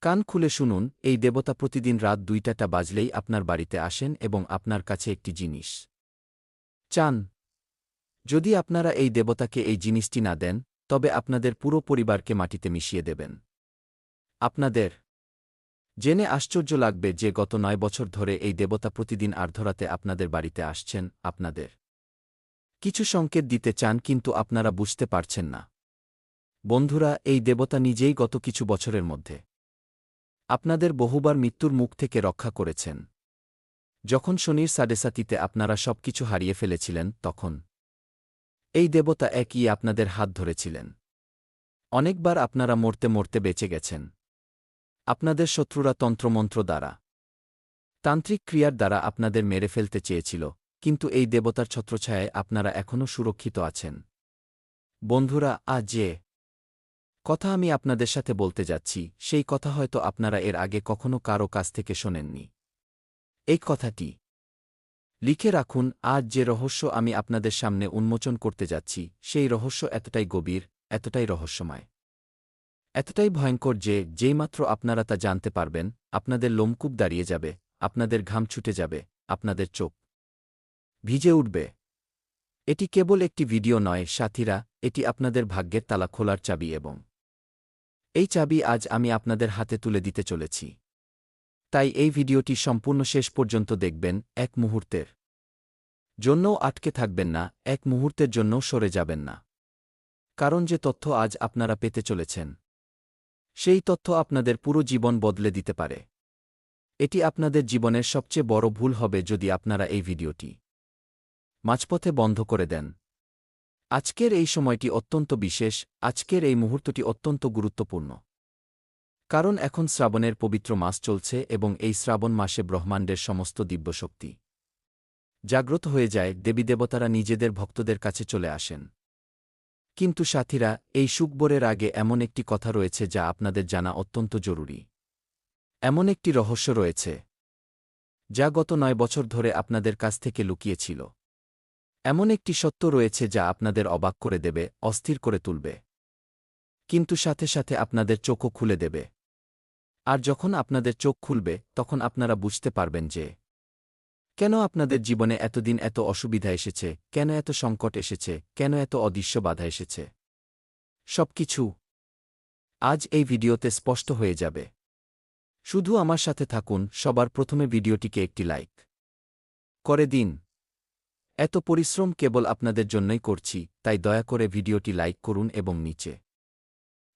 কান খুলে শুনুন, এই দেবতা প্রতিদিন রাত ২টা বাজলেই আপনার বাড়িতে আসেন এবং আপনার কাছে একটি জিনিস চান। যদি আপনারা এই দেবতাকে এই জিনিসটি না দেন, তবে আপনাদের পুরো পরিবারকে মাটিতে মিশিয়ে দেবেন। আপনাদের জেনে আশ্চর্য লাগবে যে গত ৯ বছর ধরে এই দেবতা প্রতিদিন আর্ধরাতে আপনাদের বাড়িতে আসছেন, আপনাদের কিছু সংকেত দিতে চান, কিন্তু আপনারা বুঝতে পারছেন না। বন্ধুরা, এই দেবতা নিজেই গত কিছু বছরের মধ্যে আপনাদের বহুবার মৃত্যুর মুখ থেকে রক্ষা করেছেন। যখন শনির সাডেসাতিতে আপনারা সবকিছু হারিয়ে ফেলেছিলেন, তখন এই দেবতা একই আপনাদের হাত ধরেছিলেন। অনেকবার আপনারা মরতে মরতে বেঁচে গেছেন। আপনাদের শত্রুরা তন্ত্রমন্ত্র দ্বারা, তান্ত্রিক ক্রিয়ার দ্বারা আপনাদের মেরে ফেলতে চেয়েছিল, কিন্তু এই দেবতার ছত্রছায়ায় আপনারা এখনও সুরক্ষিত আছেন। বন্ধুরা, আজ যে কথা আমি আপনাদের সাথে বলতে যাচ্ছি, সেই কথা হয়তো আপনারা এর আগে কখনো কারও কাছ থেকে শোনেননি। এই কথাটি লিখে রাখুন। আজ যে রহস্য আমি আপনাদের সামনে উন্মোচন করতে যাচ্ছি, সেই রহস্য এতটাই গভীর, এতটাই রহস্যময়, এতটাই ভয়ঙ্কর যে যেইমাত্র আপনারা তা জানতে পারবেন, আপনাদের লোমকূপ দাঁড়িয়ে যাবে, আপনাদের ঘাম ছুটে যাবে, আপনাদের চোখ ভিজে উঠবে। এটি কেবল একটি ভিডিও নয় সাথীরা, এটি আপনাদের ভাগ্যের তালা খোলার চাবি, এবং এই চাবি আজ আমি আপনাদের হাতে তুলে দিতে চলেছি। তাই এই ভিডিওটি সম্পূর্ণ শেষ পর্যন্ত দেখবেন। এক মুহূর্তের জন্যও আটকে থাকবেন না, এক মুহূর্তের জন্যও সরে যাবেন না। কারণ যে তথ্য আজ আপনারা পেতে চলেছেন, সেই তথ্য আপনাদের পুরো জীবন বদলে দিতে পারে। এটি আপনাদের জীবনের সবচেয়ে বড় ভুল হবে যদি আপনারা এই ভিডিওটি মাঝপথে বন্ধ করে দেন। আজকের এই সময়টি অত্যন্ত বিশেষ, আজকের এই মুহূর্তটি অত্যন্ত গুরুত্বপূর্ণ। কারণ এখন শ্রাবণের পবিত্র মাস চলছে এবং এই শ্রাবণ মাসে ব্রহ্মাণ্ডের সমস্ত দিব্যশক্তি জাগ্রত হয়ে যায়, দেবীদেবতারা নিজেদের ভক্তদের কাছে চলে আসেন। কিন্তু সাথীরা, এই শুকবরের আগে এমন একটি কথা রয়েছে যা আপনাদের জানা অত্যন্ত জরুরি। এমন একটি রহস্য রয়েছে যা গত ৯ বছর ধরে আপনাদের কাছ থেকে লুকিয়েছিল। এমন একটি সত্য রয়েছে যা আপনাদের অবাক করে দেবে, অস্থির করে তুলবে, কিন্তু সাথে সাথে আপনাদের চোখও খুলে দেবে। আর যখন আপনাদের চোখ খুলবে, তখন আপনারা বুঝতে পারবেন যে কেন আপনাদের জীবনে এতদিন এত অসুবিধা এসেছে, কেন এত সংকট এসেছে, কেন এত অদৃশ্য বাধা এসেছে। সবকিছু আজ এই ভিডিওতে স্পষ্ট হয়ে যাবে। শুধু আমার সাথে থাকুন। সবার প্রথমে ভিডিওটিকে একটি লাইক করে দিন। এত পরিশ্রম কেবল আপনাদের জন্যই করছি, তাই দয়া করে ভিডিওটি লাইক করুন এবং নিচে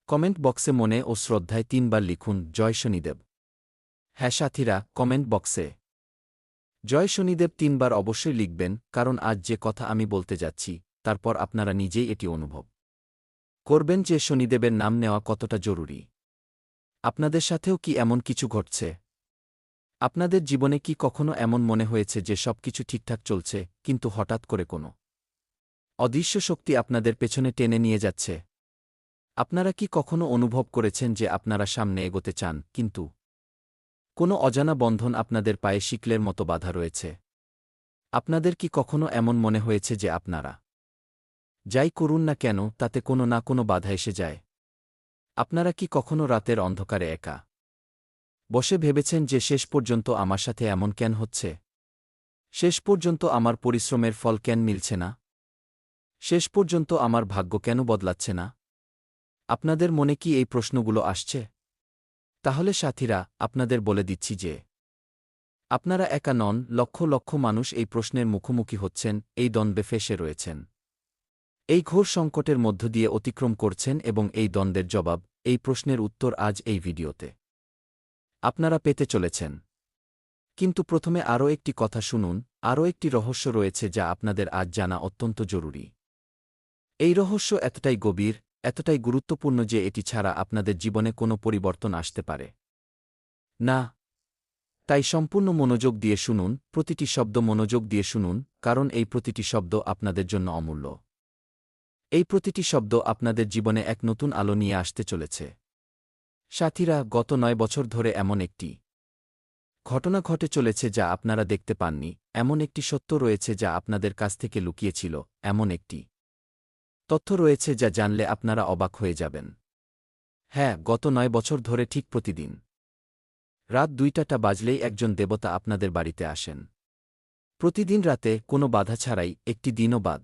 কমেন্ট বক্সে মনে ও শ্রদ্ধায় ৩ বার লিখুন, জয় শনিদেব। হ্যাঁ সাথীরা, কমেন্ট বক্সে জয় শনিদেব ৩ বার অবশ্যই লিখবেন, কারণ আজ যে কথা আমি বলতে যাচ্ছি, তারপর আপনারা নিজেই এটি অনুভব করবেন যে শনিদেবের নাম নেওয়া কতটা জরুরি। আপনাদের সাথেও কি এমন কিছু ঘটছে? আপনাদের জীবনে কি কখনো এমন মনে হয়েছে যে সবকিছু ঠিকঠাক চলছে, কিন্তু হঠাৎ করে কোনো অদৃশ্য শক্তি আপনাদের পেছনে টেনে নিয়ে যাচ্ছে? আপনারা কি কখনো অনুভব করেছেন যে আপনারা সামনে এগোতে চান, কিন্তু কোনো অজানা বন্ধন আপনাদের পায়ে শিকলের মতো বাধা রয়েছে? আপনাদের কি কখনো এমন মনে হয়েছে যে আপনারা যাই করুন না কেন, তাতে কোনো না কোনো বাধা এসে যায়? আপনারা কি কখনো রাতের অন্ধকারে একা বসে ভেবেছেন যে শেষ পর্যন্ত আমার সাথে এমন কেন হচ্ছে? শেষ পর্যন্ত আমার পরিশ্রমের ফল কেন মিলছে না? শেষ পর্যন্ত আমার ভাগ্য কেন বদলাচ্ছে না? আপনাদের মনে কি এই প্রশ্নগুলো আসছে? তাহলে সাথীরা, আপনাদের বলে দিচ্ছি যে আপনারা একা নন। লক্ষ লক্ষ মানুষ এই প্রশ্নের মুখোমুখি হচ্ছেন, এই দ্বন্দ্বে ফেঁসে রয়েছেন, এই ঘোর সংকটের মধ্য দিয়ে অতিক্রম করছেন, এবং এই দ্বন্দ্বের জবাব, এই প্রশ্নের উত্তর আজ এই ভিডিওতে আপনারা পেতে চলেছেন। কিন্তু প্রথমে আরও একটি কথা শুনুন। আরও একটি রহস্য রয়েছে যা আপনাদের আজ জানা অত্যন্ত জরুরি। এই রহস্য এতটাই গভীর, এতটাই গুরুত্বপূর্ণ যে এটি ছাড়া আপনাদের জীবনে কোনো পরিবর্তন আসতে পারে না। তাই সম্পূর্ণ মনোযোগ দিয়ে শুনুন, প্রতিটি শব্দ মনোযোগ দিয়ে শুনুন, কারণ এই প্রতিটি শব্দ আপনাদের জন্য অমূল্য। এই প্রতিটি শব্দ আপনাদের জীবনে এক নতুন আলো নিয়ে আসতে চলেছে। সাথীরা, গত ৯ বছর ধরে এমন একটি ঘটনা ঘটে চলেছে যা আপনারা দেখতে পাননি। এমন একটি সত্য রয়েছে যা আপনাদের কাছ থেকে লুকিয়েছিল, এমন একটি তথ্য রয়েছে যা জানলে আপনারা অবাক হয়ে যাবেন। হ্যাঁ, গত ৯ বছর ধরে ঠিক প্রতিদিন রাত 2টা বাজলেই একজন দেবতা আপনাদের বাড়িতে আসেন। প্রতিদিন রাতে কোনো বাধা ছাড়াই, একটি দিনও বাদ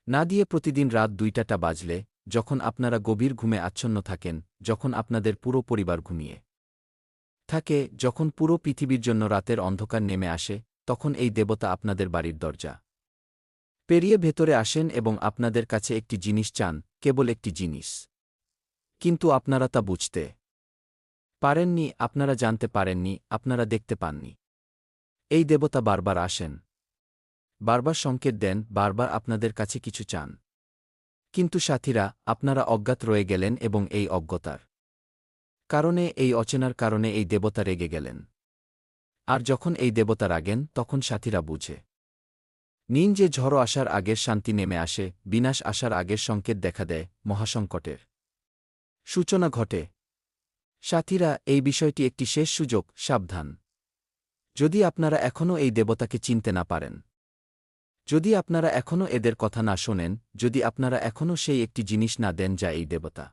না দিয়ে প্রতিদিন রাত 2টা বাজলে, যখন আপনারা গভীর ঘুমে আচ্ছন্ন থাকেন, যখন আপনাদের পুরো পরিবার ঘুমিয়ে থাকে, যখন পুরো পৃথিবীর জন্য রাতের অন্ধকার নেমে আসে, তখন এই দেবতা আপনাদের বাড়ির দরজা পেরিয়ে ভেতরে আসেন এবং আপনাদের কাছে একটি জিনিস চান, কেবল একটি জিনিস। কিন্তু আপনারা তা বুঝতে পারেননি, আপনারা জানতে পারেননি, আপনারা দেখতে পাননি। এই দেবতা বারবার আসেন, বারবার সংকেত দেন, বারবার আপনাদের কাছে কিছু চান। কিন্তু সাথীরা, আপনারা অজ্ঞাত রয়ে গেলেন এবং এই অজ্ঞতার কারণে, এই অচেনার কারণে এই দেবতা রেগে গেলেন। আর যখন এই দেবতা রাগেন, তখন সাথীরা বুঝে নিন যে ঝড় আসার আগের শান্তি নেমে আসে, বিনাশ আসার আগের সংকেত দেখা দেয়, মহাসংকটের সূচনা ঘটে। সাথীরা, এই বিষয়টি একটি শেষ সুযোগ, সাবধান। যদি আপনারা এখনও এই দেবতাকে চিনতে না পারেন, যদি আপনারা এখনও এদের কথা না শোনেন, যদি আপনারা এখনও সেই একটি জিনিস না দেন যা এই দেবতা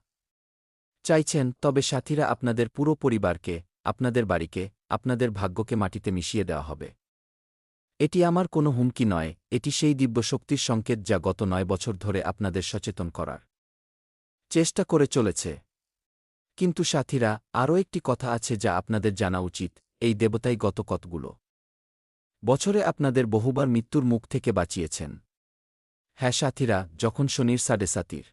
চাইছেন, তবে সাথীরা, আপনাদের পুরো পরিবারকে, আপনাদের বাড়িকে, আপনাদের ভাগ্যকে মাটিতে মিশিয়ে দেওয়া হবে। এটি আমার কোনো হুমকি নয়, এটি সেই দিব্যশক্তির সংকেত যা গত 9 বছর ধরে আপনাদের সচেতন করার চেষ্টা করে চলেছে। কিন্তু সাথীরা, আরও একটি কথা আছে যা আপনাদের জানা উচিত, এই দেবতাই গত কতগুলো বছরে আপনাদের বহুবার মৃত্যুর মুখ থেকে বাঁচিয়েছেন। হ্যাঁ সাথীরা, যখন শনির সাড়েসাতির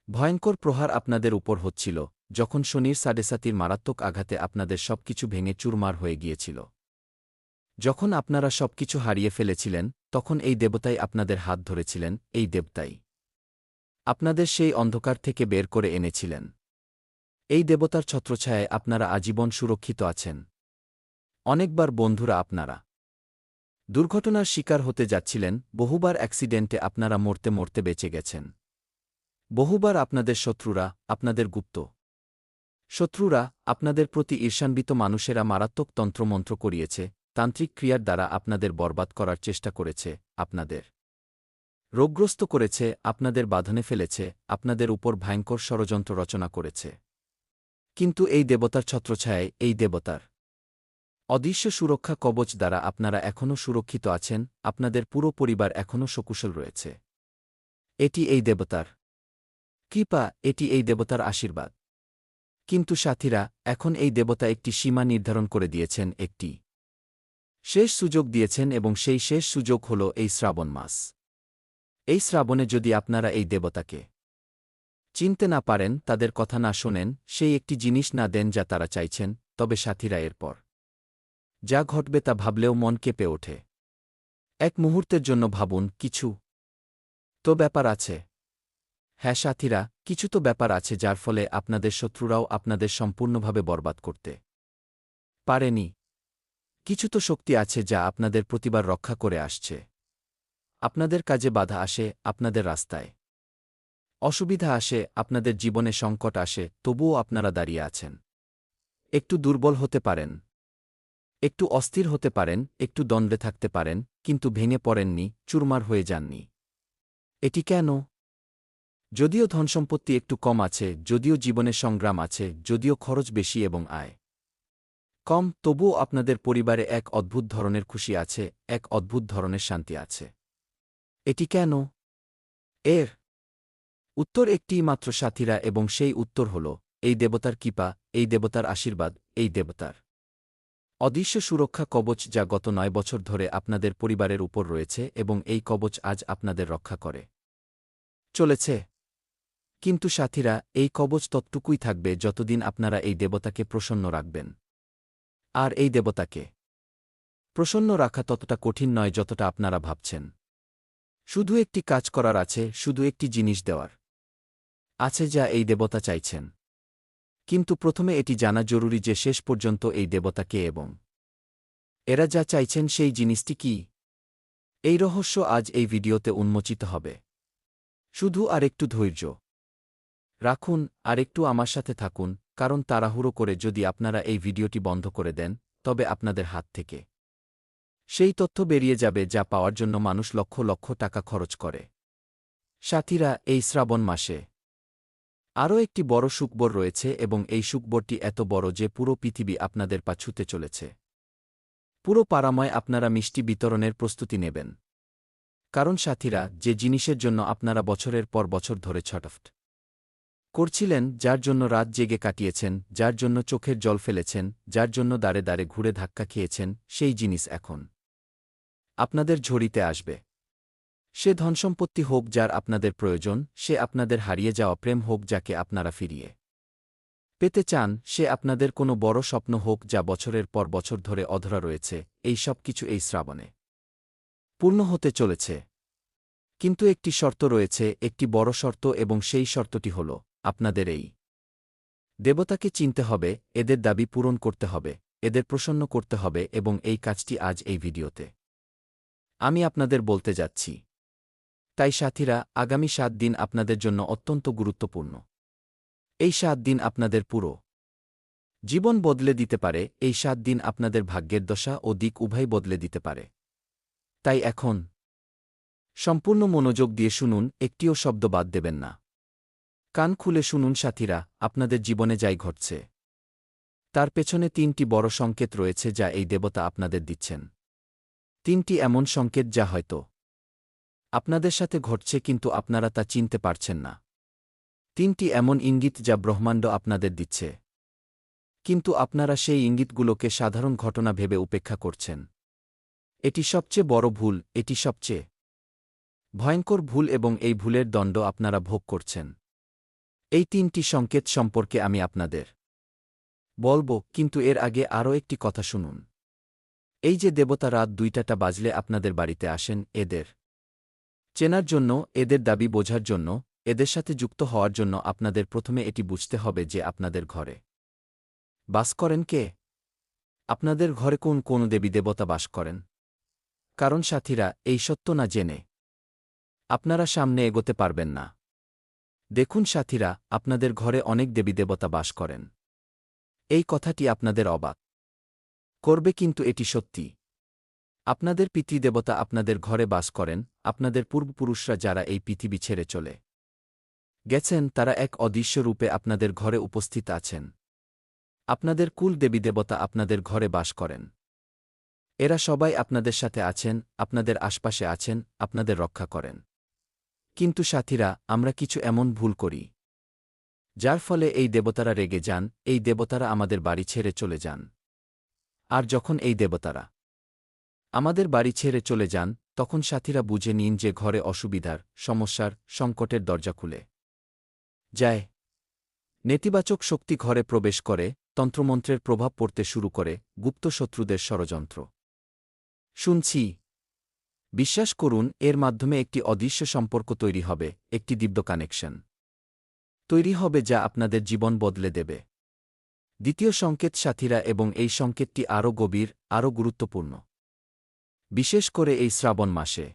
ভয়ঙ্কর প্রহার আপনাদের উপর হচ্ছিল, যখন শনির সাড়েসাতির মারাত্মক আঘাতে আপনাদের সবকিছু ভেঙে চুরমার হয়ে গিয়েছিল, যখন আপনারা সবকিছু হারিয়ে ফেলেছিলেন, তখন এই দেবতাই আপনাদের হাত ধরেছিলেন, এই দেবতাই আপনাদের সেই অন্ধকার থেকে বের করে এনেছিলেন। এই দেবতার ছত্রছায়ায় আপনারা আজীবন সুরক্ষিত আছেন। অনেকবার বন্ধুরা, আপনারা দুর্ঘটনার শিকার হতে যাচ্ছিলেন, বহুবার অ্যাক্সিডেন্টে আপনারা মরতে মরতে বেঁচে গেছেন। বহুবার আপনাদের শত্রুরা, আপনাদের গুপ্ত শত্রুরা, আপনাদের প্রতি ঈর্ষান্বিত মানুষেরা মারাত্মক তন্ত্রমন্ত্র করিয়েছে, তান্ত্রিক ক্রিয়ার দ্বারা আপনাদের বরবাদ করার চেষ্টা করেছে, আপনাদের রোগগ্রস্ত করেছে, আপনাদের বাঁধনে ফেলেছে, আপনাদের উপর ভয়ঙ্কর ষড়যন্ত্র রচনা করেছে। কিন্তু এই দেবতার ছত্রছায়ায়, এই দেবতার অদৃশ্য সুরক্ষা কবচ দ্বারা আপনারা এখনও সুরক্ষিত আছেন, আপনাদের পুরো পরিবার এখনও সকুশল রয়েছে। এটি এই দেবতার কৃপা, এটি এই দেবতার আশীর্বাদ। কিন্তু সাথীরা, এখন এই দেবতা একটি সীমা নির্ধারণ করে দিয়েছেন, একটি শেষ সুযোগ দিয়েছেন, এবং সেই শেষ সুযোগ হল এই শ্রাবণ মাস। এই শ্রাবণে যদি আপনারা এই দেবতাকে চিনতে না পারেন, তাদের কথা না শোনেন, সেই একটি জিনিস না দেন যা তারা চাইছেন, তবে সাথীরা, এরপর যা ঘটবে তা ভাবলেও মন কেঁপে ওঠে। এক মুহূর্তের জন্য ভাবুন, কিছু তো ব্যাপার আছে। হ্যাঁ সাথীরা, কিছু তো ব্যাপার আছে যার ফলে আপনাদের শত্রুরাও আপনাদের সম্পূর্ণভাবে বরবাদ করতে পারেনি। কিছু তো শক্তি আছে যা আপনাদের প্রতিবার রক্ষা করে আসছে। আপনাদের কাজে বাধা আসে, আপনাদের রাস্তায় অসুবিধা আসে, আপনাদের জীবনে সংকট আসে, তবুও আপনারা দাঁড়িয়ে আছেন। একটু দুর্বল হতে পারেন, একটু অস্থির হতে পারেন, একটু দ্বন্দ্বে থাকতে পারেন, কিন্তু ভেঙে পড়েননি, চুরমার হয়ে যাননি। এটি কেন? যদিও ধনসম্পত্তি একটু কম আছে, যদিও জীবনে সংগ্রাম আছে, যদিও খরচ বেশি এবং আয় কম, তবুও আপনাদের পরিবারে এক অদ্ভুত ধরনের খুশি আছে, এক অদ্ভুত ধরনের শান্তি আছে। এটি কেন? এর উত্তর একটিই মাত্র সাথীরা, এবং সেই উত্তর হল এই দেবতার কৃপা, এই দেবতার আশীর্বাদ, এই দেবতার অদৃশ্য সুরক্ষা কবচ যা গত 9 বছর ধরে আপনাদের পরিবারের উপর রয়েছে, এবং এই কবচ আজ আপনাদের রক্ষা করে চলেছে। কিন্তু সাথীরা, এই কবচ ততটুকুই থাকবে যতদিন আপনারা এই দেবতাকে প্রসন্ন রাখবেন। আর এই দেবতাকে প্রসন্ন রাখা ততটা কঠিন নয় যতটা আপনারা ভাবছেন। শুধু একটি কাজ করার আছে, শুধু একটি জিনিস দেওয়ার আছে যা এই দেবতা চাইছেন। কিন্তু প্রথমে এটি জানা জরুরি যে শেষ পর্যন্ত এই দেবতা কে এবং এরা যা চাইছেন সেই জিনিসটি কি। এই রহস্য আজ এই ভিডিওতে উন্মোচিত হবে। শুধু আর একটু ধৈর্য রাখুন, আর একটু আমার সাথে থাকুন, কারণ তাড়াহুড়ো করে যদি আপনারা এই ভিডিওটি বন্ধ করে দেন, তবে আপনাদের হাত থেকে সেই তথ্য বেরিয়ে যাবে যা পাওয়ার জন্য মানুষ লক্ষ লক্ষ টাকা খরচ করে। সাথীরা, এই শ্রাবণ মাসে আরও একটি বড় সুখবর রয়েছে এবং এই সুখবরটি এত বড় যে পুরো পৃথিবী আপনাদের পা ছুঁতে চলেছে। পুরো পাড়াময় আপনারা মিষ্টি বিতরণের প্রস্তুতি নেবেন। কারণ সাথীরা, যে জিনিসের জন্য আপনারা বছরের পর বছর ধরে ছটফট করছিলেন, যার জন্য রাত জেগে কাটিয়েছেন, যার জন্য চোখের জল ফেলেছেন, যার জন্য দাঁড়ে দাঁড়ে ঘুরে ধাক্কা খেয়েছেন, সেই জিনিস এখন আপনাদের ঝুড়িতে আসবে। সে ধনসম্পত্তি হোক যার আপনাদের প্রয়োজন, সে আপনাদের হারিয়ে যাওয়া প্রেম হোক যাকে আপনারা ফিরিয়ে পেতে চান, সে আপনাদের কোনো বড় স্বপ্ন হোক যা বছরের পর বছর ধরে অধরা রয়েছে, এই সব কিছু এই শ্রাবণে পূর্ণ হতে চলেছে। কিন্তু একটি শর্ত রয়েছে, একটি বড় শর্ত, এবং সেই শর্তটি হল আপনাদের এই দেবতাকে চিনতে হবে, এদের দাবি পূরণ করতে হবে, এদের প্রসন্ন করতে হবে, এবং এই কাজটি আজ এই ভিডিওতে আমি আপনাদের বলতে যাচ্ছি। তাই সাথীরা, আগামী 7 দিন আপনাদের জন্য অত্যন্ত গুরুত্বপূর্ণ। এই 7 দিন আপনাদের পুরো জীবন বদলে দিতে পারে, এই 7 দিন আপনাদের ভাগ্যের দশা ও দিক উভয় বদলে দিতে পারে। তাই এখন সম্পূর্ণ মনোযোগ দিয়ে শুনুন, একটিও শব্দ বাদ দেবেন না। কান খুলে শুনুন সাথীরা, আপনাদের জীবনে যাই ঘটছে তার পেছনে 3টি বড় সংকেত রয়েছে যা এই দেবতা আপনাদের দিচ্ছেন। 3টি এমন সংকেত যা হয়তো আপনাদের সাথে ঘটছে কিন্তু আপনারা তা চিনতে পারছেন না। 3টি এমন ইঙ্গিত যা ব্রহ্মাণ্ড আপনাদের দিচ্ছে, কিন্তু আপনারা সেই ইঙ্গিতগুলোকে সাধারণ ঘটনা ভেবে উপেক্ষা করছেন। এটি সবচেয়ে বড় ভুল, এটি সবচেয়ে ভয়ঙ্কর ভুল, এবং এই ভুলের দণ্ড আপনারা ভোগ করছেন। এই 3টি সংকেত সম্পর্কে আমি আপনাদের বলবো, কিন্তু এর আগে আরও একটি কথা শুনুন। এই যে দেবতা রাত 2টা বাজলে আপনাদের বাড়িতে আসেন, এদের চেনার জন্য, এদের দাবি বোঝার জন্য, এদের সাথে যুক্ত হওয়ার জন্য আপনাদের প্রথমে এটি বুঝতে হবে যে আপনাদের ঘরে বাস করেন কে। আপনাদের ঘরে কোন কোন দেবী দেবতা বাস করেন। কারণ সাথীরা, এই সত্য না জেনে আপনারা সামনে এগোতে পারবেন না। দেখুন সাথীরা, আপনাদের ঘরে অনেক দেবী দেবতা বাস করেন। এই কথাটি আপনাদের অবাক করবে, কিন্তু এটি সত্যি। আপনাদের পিতৃদেবতা আপনাদের ঘরে বাস করেন। আপনাদের পূর্বপুরুষরা যারা এই পৃথিবী ছেড়ে চলে গেছেন, তারা এক অদৃশ্য রূপে আপনাদের ঘরে উপস্থিত আছেন। আপনাদের কুল দেবী দেবতা আপনাদের ঘরে বাস করেন। এরা সবাই আপনাদের সাথে আছেন, আপনাদের আশপাশে আছেন, আপনাদের রক্ষা করেন। কিন্তু সাথীরা, আমরা কিছু এমন ভুল করি যার ফলে এই দেবতারা রেগে যান, এই দেবতারা আমাদের বাড়ি ছেড়ে চলে যান। আর যখন এই দেবতারা আমাদের বাড়ি ছেড়ে চলে যান, তখন সাথীরা বুঝে নিন যে ঘরে অসুবিধার, সমস্যার, সংকটের দরজা খুলে যায়। নেতিবাচক শক্তি ঘরে প্রবেশ করে, তন্ত্রমন্ত্রের প্রভাব পড়তে শুরু করে, গুপ্ত শত্রুদের ষড়যন্ত্র শুনছি। বিশ্বাস করুন, এর মাধ্যমে একটি অদৃশ্য সম্পর্ক তৈরি হবে, একটি দিব্য কানেকশন তৈরি হবে যা আপনাদের জীবন বদলে দেবে। দ্বিতীয় সংকেত সাথীরা, এবং এই সংকেতটি আরও গভীর, আরও গুরুত্বপূর্ণ। বিশেষ করে এই শ্রাবণ মাসে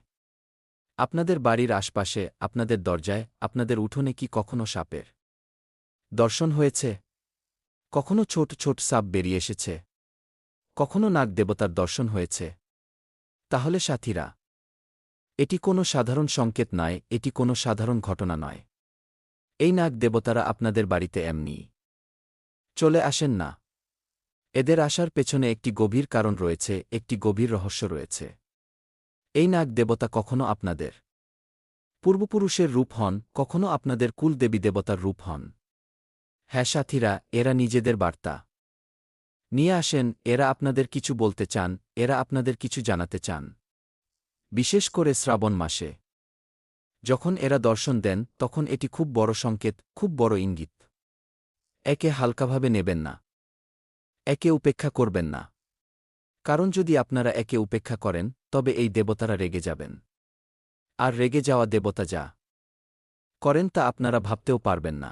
আপনাদের বাড়ির আশপাশে, আপনাদের দরজায়, আপনাদের উঠোনে কি কখনো সাপের দর্শন হয়েছে? কখনো ছোট ছোট সাপ বেরিয়ে এসেছে? কখনো নাগ দেবতার দর্শন হয়েছে? তাহলে সাথীরা, এটি কোনো সাধারণ সংকেত নয়, এটি কোনো সাধারণ ঘটনা নয়। এই নাগ দেবতারা আপনাদের বাড়িতে এমনি চলে আসেন না। এদের আসার পেছনে একটি গভীর কারণ রয়েছে, একটি গভীর রহস্য রয়েছে। এই নাগ দেবতা কখনো আপনাদের পূর্বপুরুষের রূপ হন, কখনো আপনাদের কুল দেবী দেবতার রূপ হন। হ্যাঁ সাথীরা, এরা নিজেদের বার্তা নিয়ে আসেন, এরা আপনাদের কিছু বলতে চান, এরা আপনাদের কিছু জানাতে চান। বিশেষ করে শ্রাবণ মাসে যখন এরা দর্শন দেন, তখন এটি খুব বড় সংকেত, খুব বড় ইঙ্গিত। একে হালকাভাবে নেবেন না, একে উপেক্ষা করবেন না। কারণ যদি আপনারা একে উপেক্ষা করেন, তবে এই দেবতারা রেগে যাবেন। আর রেগে যাওয়া দেবতা যা করেন তা আপনারা ভাবতেও পারবেন না।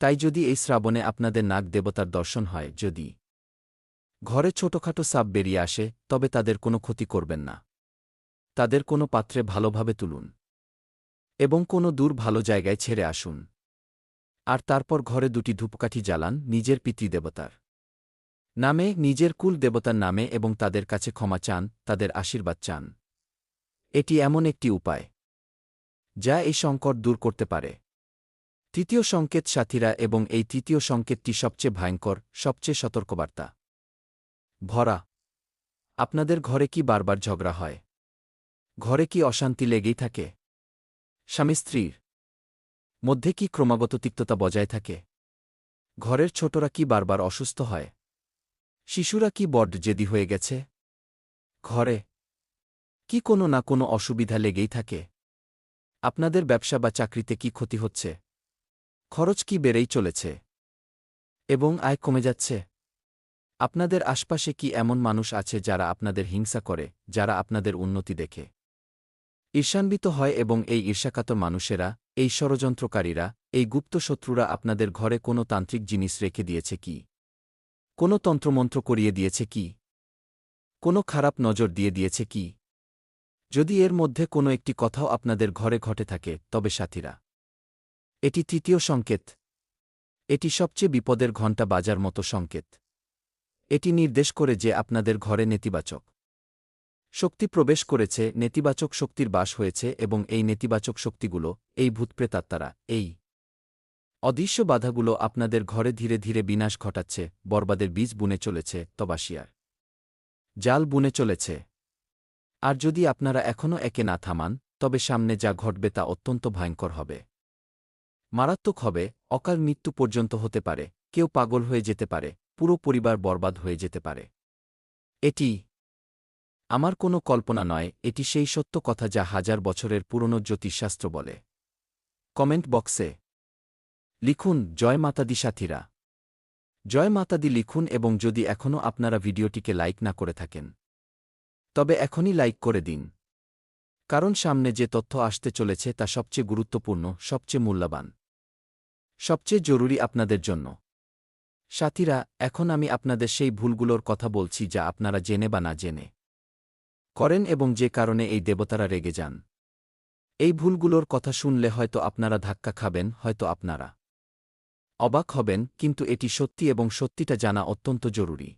তাই যদি এই শ্রাবণে আপনাদের নাগ দেবতার দর্শন হয়, যদি ঘরে ছোটখাটো সাপ বেরিয়ে আসে, তবে তাদের কোনো ক্ষতি করবেন না। তাদের কোনো পাত্রে ভালোভাবে তুলুন এবং কোনো দূর ভালো জায়গায় ছেড়ে আসুন। আর তারপর ঘরে 2টি ধূপকাঠি জ্বালান নিজের পিতৃদেবতার নামে, নিজের কুল দেবতার নামে, এবং তাদের কাছে ক্ষমা চান, তাদের আশীর্বাদ চান। এটি এমন একটি উপায় যা এই সংকট দূর করতে পারে। তৃতীয় সংকেত সাথীরা, এবং এই তৃতীয় সংকেতটি সবচেয়ে ভয়ঙ্কর, সবচেয়ে সতর্কবার্তা ভরা। আপনাদের ঘরে কি বারবার ঝগড়া হয়? ঘরে কি অশান্তি লেগেই থাকে? স্বামী স্ত্রীর মধ্যে কি ক্রমাগত তিক্ততা বজায় থাকে? ঘরের ছোটরা কি বারবার অসুস্থ হয়? শিশুরা কি বড্ড জেদি হয়ে গেছে? ঘরে কি কোনো না কোনো অসুবিধা লেগেই থাকে? আপনাদের ব্যবসা বা চাকরিতে কি ক্ষতি হচ্ছে? খরচ কি বেড়েই চলেছে এবং আয় কমে যাচ্ছে? আপনাদের আশপাশে কি এমন মানুষ আছে যারা আপনাদের হিংসা করে, যারা আপনাদের উন্নতি দেখে ঈর্ষান্বিত হয়, এবং এই ঈর্ষাকাতর মানুষেরা, এই ষড়যন্ত্রকারীরা, এই গুপ্ত শত্রুরা আপনাদের ঘরে কোনো তান্ত্রিক জিনিস রেখে দিয়েছে কি? কোনো তন্ত্রমন্ত্র করিয়ে দিয়েছে কি? কোনো খারাপ নজর দিয়ে দিয়েছে কি? যদি এর মধ্যে কোনো একটি কথাও আপনাদের ঘরে ঘটে থাকে, তবে সাথীরা, এটি তৃতীয় সংকেত। এটি সবচেয়ে বিপদের ঘণ্টা বাজার মতো সংকেত। এটি নির্দেশ করে যে আপনাদের ঘরে নেতিবাচক শক্তি প্রবেশ করেছে, নেতিবাচক শক্তির বাস হয়েছে, এবং এই নেতিবাচক শক্তিগুলো, এই ভূতপ্রেতাত্মারা, এই অদৃশ্য বাধাগুলো আপনাদের ঘরে ধীরে ধীরে বিনাশ ঘটাচ্ছে, বরবাদের বীজ বুনে চলেছে, তবাশিয়ার জাল বুনে চলেছে। আর যদি আপনারা এখনও একে না থামান, তবে সামনে যা ঘটবে তা অত্যন্ত ভয়ঙ্কর হবে, মারাত্মক হবে, অকাল মৃত্যু পর্যন্ত হতে পারে, কেউ পাগল হয়ে যেতে পারে, পুরো পরিবার বরবাদ হয়ে যেতে পারে। এটি আমার কোনো কল্পনা নয়, এটি সেই সত্য কথা যা হাজার বছরের পুরনো জ্যোতিষশাস্ত্র বলে। কমেন্ট বক্সে লিখুন জয় মাতাদি সাথীরা। জয় মাতাদি লিখুন, এবং যদি এখনও আপনারা ভিডিওটিকে লাইক না করে থাকেন, তবে এখনই লাইক করে দিন, কারণ সামনে যে তথ্য আসতে চলেছে তা সবচেয়ে গুরুত্বপূর্ণ, সবচেয়ে মূল্যবান, সবচেয়ে জরুরি আপনাদের জন্য। সাথীরা, এখন আমি আপনাদের সেই ভুলগুলোর কথা বলছি যা আপনারা জেনে বা না জেনে করেন, এবং যে কারণে এই দেবতারা রেগে যান। এই ভুলগুলোর কথা শুনলে হয়তো আপনারা ধাক্কা খাবেন, হয়তো আপনারা অবাক হবেন, কিন্তু এটি সত্যি, এবং সত্যিটা জানা অত্যন্ত জরুরি।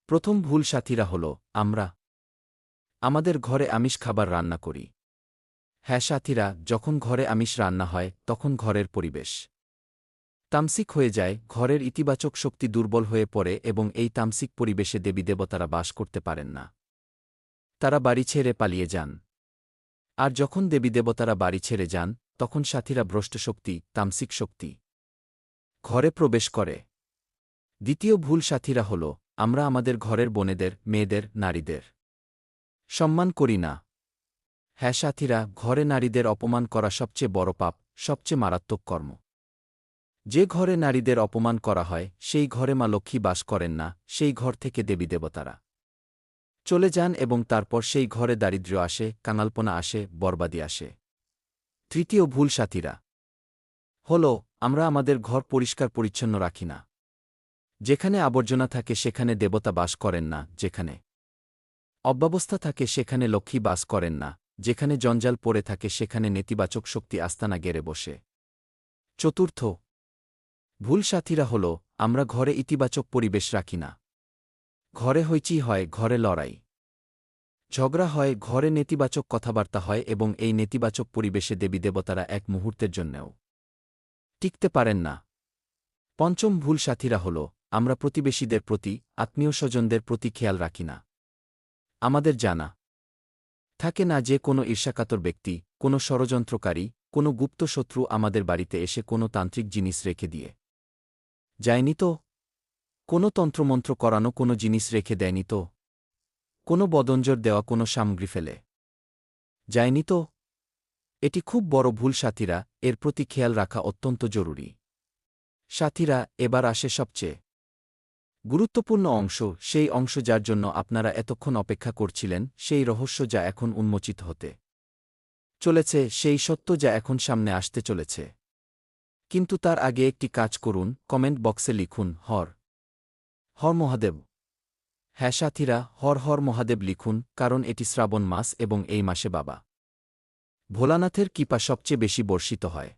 প্রথম ভুল সাথীরা হল, আমরা আমাদের ঘরে আমিষ খাবার রান্না করি। হ্যাঁ সাথীরা, যখন ঘরে আমিষ রান্না হয়, তখন ঘরের পরিবেশ তামসিক হয়ে যায়, ঘরের ইতিবাচক শক্তি দুর্বল হয়ে পড়ে, এবং এই তামসিক পরিবেশে দেবী দেবতারা বাস করতে পারেন না। তারা বাড়ি ছেড়ে পালিয়ে যান। আর যখন দেবী দেবতারা বাড়ি ছেড়ে যান, তখন সাথীরা ভ্রষ্ট শক্তি, তামসিক শক্তি ঘরে প্রবেশ করে। দ্বিতীয় ভুল সাথীরা হল, আমরা আমাদের ঘরের বোনেদের, মেয়েদের, নারীদের সম্মান করি না। হ্যাঁ সাথীরা, ঘরে নারীদের অপমান করা সবচেয়ে বড় পাপ, সবচেয়ে মারাত্মক কর্ম। যে ঘরে নারীদের অপমান করা হয়, সেই ঘরে মা লক্ষ্মী বাস করেন না, সেই ঘর থেকে দেবী দেবতারা চলে যান, এবং তারপর সেই ঘরে দারিদ্র্য আসে, কাঙালপনা আসে, বরবাদি আসে। তৃতীয় ভুল সাথীরা হল, আমরা আমাদের ঘর পরিষ্কার পরিচ্ছন্ন রাখি না। যেখানে আবর্জনা থাকে সেখানে দেবতা বাস করেন না, যেখানে অব্যবস্থা থাকে সেখানে লক্ষ্মী বাস করেন না, যেখানে জঞ্জাল পড়ে থাকে সেখানে নেতিবাচক শক্তি আস্তানা গেড়ে বসে। চতুর্থ ভুল সাথীরা হল, আমরা ঘরে ইতিবাচক পরিবেশ রাখি না। ঘরে হইচই হয়, ঘরে লড়াই ঝগড়া হয়, ঘরে নেতিবাচক কথাবার্তা হয়, এবং এই নেতিবাচক পরিবেশে দেবী দেবতারা এক মুহূর্তের জন্যেও টিকতে পারেন না। পঞ্চম ভুল সাথীরা হল, আমরা প্রতিবেশীদের প্রতি, আত্মীয় স্বজনদের প্রতি খেয়াল রাখি না। আমাদের জানা থাকে না যে কোনো ঈর্ষাকাতর ব্যক্তি, কোনো ষড়যন্ত্রকারী, কোনো গুপ্ত শত্রু আমাদের বাড়িতে এসে কোনো তান্ত্রিক জিনিস রেখে দিয়ে যায়নি তো? কোনো তন্ত্রমন্ত্র করানো কোনো জিনিস রেখে দেয়নি তো? কোনো বদঞ্জর দেওয়া কোনো সামগ্রী ফেলে যায়নি তো? এটি খুব বড় ভুল সাথীরা, এর প্রতি খেয়াল রাখা অত্যন্ত জরুরি। সাথীরা, এবার আসে সবচেয়ে গুরুত্বপূর্ণ অংশ, সেই অংশ যার জন্য আপনারা এতক্ষণ অপেক্ষা করছিলেন, সেই রহস্য যা এখন উন্মোচিত হতে চলেছে, সেই সত্য যা এখন সামনে আসতে চলেছে। কিন্তু তার আগে একটি কাজ করুন, কমেন্ট বক্সে লিখুন হর হর মহাদেব। হ্যাঁ সাথীরা, হর হর মহাদেব লিখুন, কারণ এটি শ্রাবণ মাস, এবং এই মাসে বাবা ভোলানাথের কৃপা সবচেয়ে বেশি বর্ষিত হয়।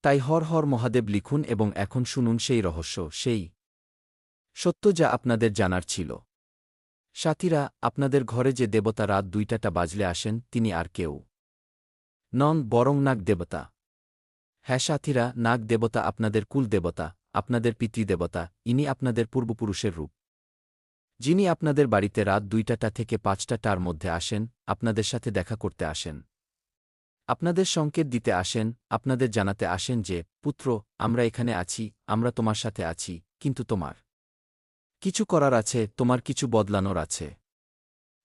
তাই হর হর মহাদেব লিখুন, এবং এখন শুনুন সেই রহস্য, সেই সত্য যা আপনাদের জানার ছিল। সাথীরা, আপনাদের ঘরে যে দেবতা রাত 2টা বাজলে আসেন, তিনি আর কেউ নন, বরং নাগ দেবতা। হ্যাঁ সাথীরা, নাগ দেবতা আপনাদের কুল দেবতা, আপনাদের পিতৃদেবতা, ইনি আপনাদের পূর্বপুরুষের রূপ, যিনি আপনাদের বাড়িতে রাত ২টা থেকে ৫টার মধ্যে আসেন, আপনাদের সাথে দেখা করতে আসেন, আপনাদের সংকেত দিতে আসেন, আপনাদের জানাতে আসেন যে, পুত্র, আমরা এখানে আছি, আমরা তোমার সাথে আছি, কিন্তু তোমার কিছু করার আছে, তোমার কিছু বদলানোর আছে।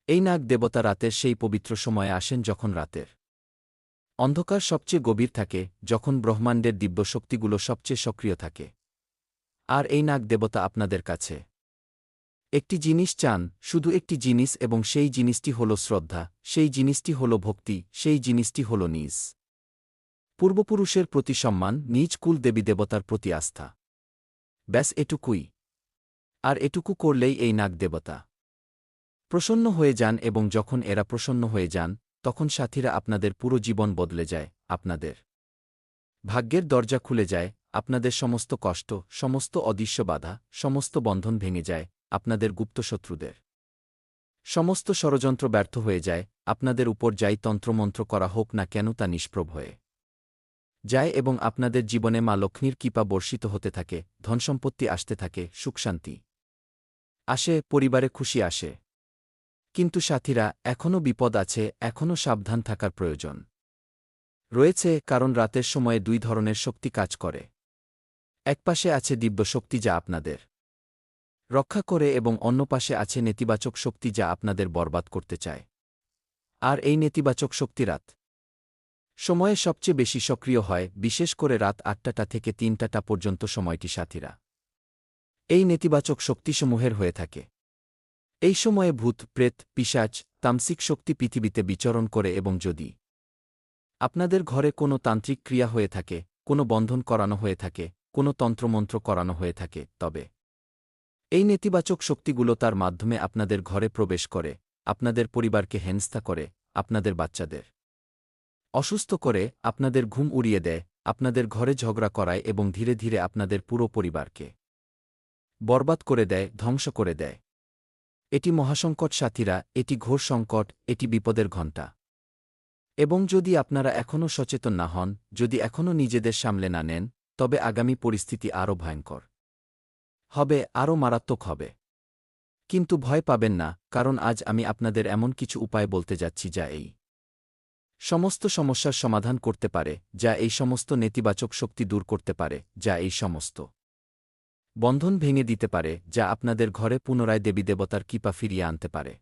এই নাগ দেবতা রাতের সেই পবিত্র সময়ে আসেন যখন রাতের অন্ধকার সবচেয়ে গভীর থাকে, যখন ব্রহ্মাণ্ডের দিব্যশক্তিগুলো সবচেয়ে সক্রিয় থাকে। আর এই নাগ দেবতা আপনাদের কাছে একটি জিনিস চান, শুধু একটি জিনিস, এবং সেই জিনিসটি হল শ্রদ্ধা, সেই জিনিসটি হল ভক্তি, সেই জিনিসটি হল নিজ পূর্বপুরুষের প্রতি সম্মান, নিজ কুল দেবী দেবতার প্রতি আস্থা। ব্যাস এটুকুই। আর এটুকু করলেই এই নাগ দেবতা প্রসন্ন হয়ে যান, এবং যখন এরা প্রসন্ন হয়ে যান, তখন সাথীরা আপনাদের পুরো জীবন বদলে যায়, আপনাদের ভাগ্যের দরজা খুলে যায়, আপনাদের সমস্ত কষ্ট, সমস্ত অদৃশ্য বাধা, সমস্ত বন্ধন ভেঙে যায়, আপনাদের গুপ্তশত্রুদের সমস্ত ষড়যন্ত্র ব্যর্থ হয়ে যায়, আপনাদের উপর যাই তন্ত্রমন্ত্র করা হোক না কেন তা নিষ্প্রভ হয়ে যায়, এবং আপনাদের জীবনে মা লক্ষ্মীর কৃপা বর্ষিত হতে থাকে, ধনসম্পত্তি আসতে থাকে, সুখশান্তি আসে, পরিবারে খুশি আসে। কিন্তু সাথীরা, এখনও বিপদ আছে, এখনও সাবধান থাকার প্রয়োজন রয়েছে, কারণ রাতের সময়ে দুই ধরনের শক্তি কাজ করে। একপাশে আছে দিব্যশক্তি যা আপনাদের রক্ষা করে, এবং অন্য পাশে আছে নেতিবাচক শক্তি যা আপনাদের বরবাদ করতে চায়। আর এই নেতিবাচক শক্তি রাত সময়ে সবচেয়ে বেশি সক্রিয় হয়, বিশেষ করে রাত ৮টা থেকে ৩টা পর্যন্ত সময়টি সাথীরা এই নেতিবাচক শক্তিসমূহের হয়ে থাকে। এই সময়ে ভূত, প্রেত, পিশাচ, তামসিক শক্তি পৃথিবীতে বিচরণ করে, এবং যদি আপনাদের ঘরে কোনো তান্ত্রিক ক্রিয়া হয়ে থাকে, কোনো বন্ধন করানো হয়ে থাকে, কোনো তন্ত্রমন্ত্র করানো হয়ে থাকে, তবে এই নেতিবাচক শক্তিগুলো তার মাধ্যমে আপনাদের ঘরে প্রবেশ করে, আপনাদের পরিবারকে হেনস্থা করে, আপনাদের বাচ্চাদের অসুস্থ করে, আপনাদের ঘুম উড়িয়ে দেয়, আপনাদের ঘরে ঝগড়া করায়, এবং ধীরে ধীরে আপনাদের পুরো পরিবারকে বরবাদ করে দেয়, ধ্বংস করে দেয়। এটি মহাসংকট সাথীরা, এটি ঘোর সংকট, এটি বিপদের ঘণ্টা। এবং যদি আপনারা এখনও সচেতন না হন, যদি এখনও নিজেদের সামলে না নেন, তবে আগামী পরিস্থিতি আরও ভয়ঙ্কর হবে, আরও মারাত্মক হবে। কিন্তু ভয় পাবেন না, কারণ আজ আমি আপনাদের এমন কিছু উপায় বলতে যাচ্ছি যা এই সমস্ত সমস্যার সমাধান করতে পারে, যা এই সমস্ত নেতিবাচক শক্তি দূর করতে পারে, যা এই সমস্ত বন্ধন ভেঙে দিতে পারে, যা আপনাদের ঘরে পুনরায় দেবী দেবতার কৃপা ফিরিয়ে আনতে পারে।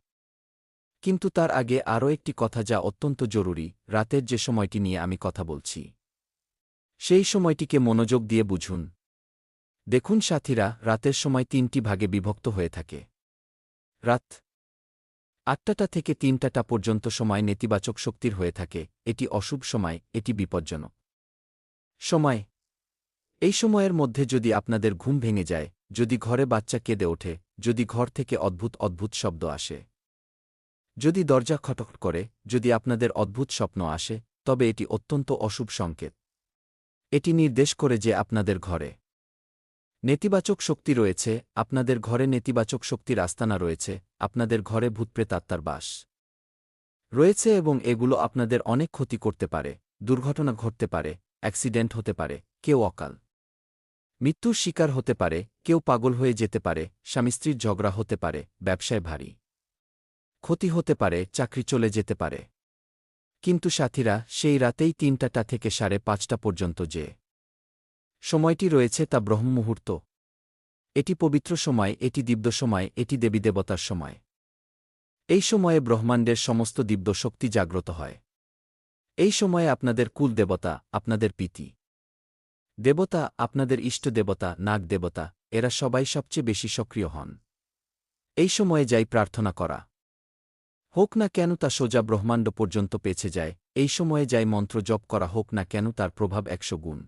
কিন্তু তার আগে আরও একটি কথা যা অত্যন্ত জরুরি, রাতের যে সময়টি নিয়ে আমি কথা বলছি, সেই সময়টিকে মনোযোগ দিয়ে বুঝুন। দেখুন সাথীরা, রাতের সময় ৩টি ভাগে বিভক্ত হয়ে থাকে। রাত ৮টা থেকে ৩টা পর্যন্ত সময় নেতিবাচক শক্তির হয়ে থাকে, এটি অশুভ সময়, এটি বিপজ্জনক সময়। এই সময়ের মধ্যে যদি আপনাদের ঘুম ভেঙে যায়, যদি ঘরে বাচ্চা কেঁদে ওঠে, যদি ঘর থেকে অদ্ভুত অদ্ভুত শব্দ আসে, যদি দরজা খটখট করে, যদি আপনাদের অদ্ভুত স্বপ্ন আসে, তবে এটি অত্যন্ত অশুভ সংকেত। এটি নির্দেশ করে যে আপনাদের ঘরে নেতিবাচক শক্তি রয়েছে, আপনাদের ঘরে নেতিবাচক শক্তির আস্তানা রয়েছে, আপনাদের ঘরে ভূতপ্রেতাত্মার বাস রয়েছে, এবং এগুলো আপনাদের অনেক ক্ষতি করতে পারে, দুর্ঘটনা ঘটতে পারে, অ্যাক্সিডেন্ট হতে পারে, কেউ অকাল মৃত্যুর শিকার হতে পারে, কেউ পাগল হয়ে যেতে পারে, স্বামী স্ত্রীর ঝগড়া হতে পারে, ব্যবসায় ভারী ক্ষতি হতে পারে, চাকরি চলে যেতে পারে। কিন্তু সাথীরা, সেই রাতেই ৩টা থেকে ৫:৩০ পর্যন্ত যে সময়টি রয়েছে তা ব্রহ্মমুহূর্ত। এটি পবিত্র সময়, এটি দিব্য সময়, এটি দেবী দেবতার সময়। এই সময়ে ব্রহ্মাণ্ডের সমস্ত দিব্য শক্তি জাগ্রত হয়। এই সময়ে আপনাদের কুল দেবতা, আপনাদের পিতি দেবতা, আপনাদের ইষ্ট দেবতা, নাগ দেবতা, এরা সবাই সবচেয়ে বেশি সক্রিয় হন। এই সময়ে যাই প্রার্থনা করা হোক না কেন তা সোজা ব্রহ্মাণ্ড পর্যন্ত পেছে যায়, এই সময়ে যাই মন্ত্র জপ করা হোক না কেন তার প্রভাব ১০০ গুণ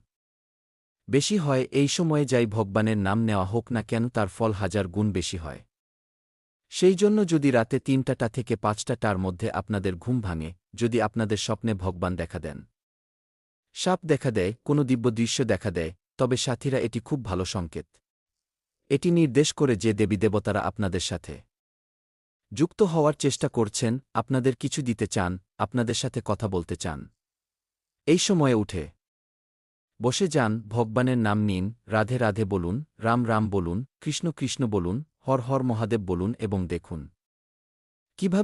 বেশি হয়, এই সময়ে যাই ভগবানের নাম নেওয়া হোক না কেন তার ফল ১০০০ গুণ বেশি হয়। সেই জন্য যদি রাতে ৩টা থেকে ৫টার মধ্যে আপনাদের ঘুম ভাঙে, যদি আপনাদের স্বপ্নে ভগবান দেখা দেন, সাপ দেখা দেয়, কোনো দিব্য দৃশ্য দেখা দেয়, তবে সাথীরা এটি খুব ভালো সংকেত। এটি নির্দেশ করে যে দেবী দেবতারা আপনাদের সাথে যুক্ত হওয়ার চেষ্টা করছেন, আপনাদের কিছু দিতে চান, আপনাদের সাথে কথা বলতে চান। এই সময়ে উঠে বসে যান, ভগবানের নাম নিন, রাধে রাধে বলুন, রাম রাম বলুন, কৃষ্ণ কৃষ্ণ বলুন, হর হর মহাদেব বলুন এবং দেখুন কিভাবে